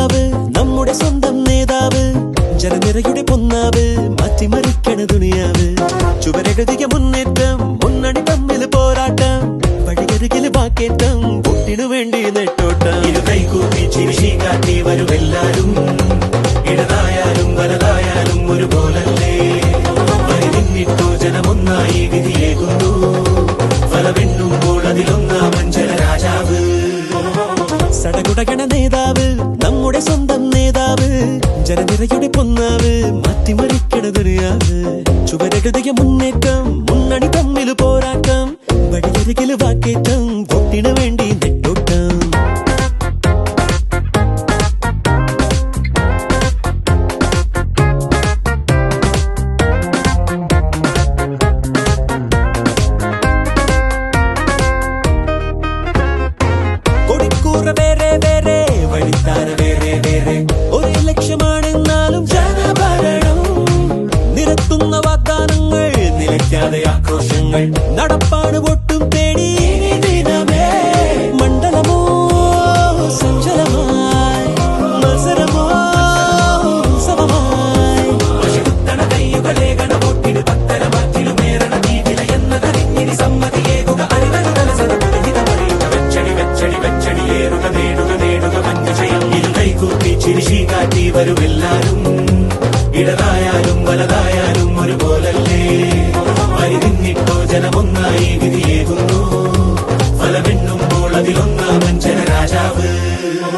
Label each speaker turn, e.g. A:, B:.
A: നേതാവ്, നമ്മുടെ സ്വന്തം നേതാവ്, ജനനിരയുടെ പൊന്നാവ്, മാറ്റിമറിക്കണ ദുനിയാവ്. ചുവരെഴുതിയ മുന്നേറ്റം, മുന്നണി തമ്മിൽ പോരാട്ടം, വഴിയരികിൽ വാക്കേറ്റം, വോട്ടിനു വേണ്ടി നെട്ടോട്ടം.
B: ഇത് കൈകൂപ്പി ചിരിശി കാട്ടി വരുമെല്ലാരും, ഇടതായാലും വലതായാലും ഒരുപോലല്ലേ. വരി നിന്നിട്ടോ ജനമൊന്നായി വിധിയേകുന്നു, ഫലമെണ്ണുമ്പോൾ അതിലൊന്നാമൻ ജനരാജാവ്.
A: സടകുടകണ നേതാവ്, നമ്മുടെ സ്വന്തം നേതാവ്, ജനനിരയുടെ പൊന്നാവ്, മാറ്റിമറിക്കണ ദുനിയാവ്. ചുവരെഴുതിയ മുന്നേറ്റം, മുന്നണി തമ്മിൽ പോരാട്ടം, വഴിയരികിൽ വാക്കേറ്റം, വോട്ടിനു വേണ്ടി നെട്ടോട്ടം. കൊടിക്കൂറ വേറെ വേറെ, വഴിത്താര വേറെ വേറെ, ഒരേ ലക്ഷ്യമാണെന്നാലും ജനഭരണം. നിരത്തുന്ന വാഗ്ദാനങ്ങൾ, നിലയ്ക്കാതെ ആക്രോശങ്ങൾ, നടപ്പാണ് വോട്ട്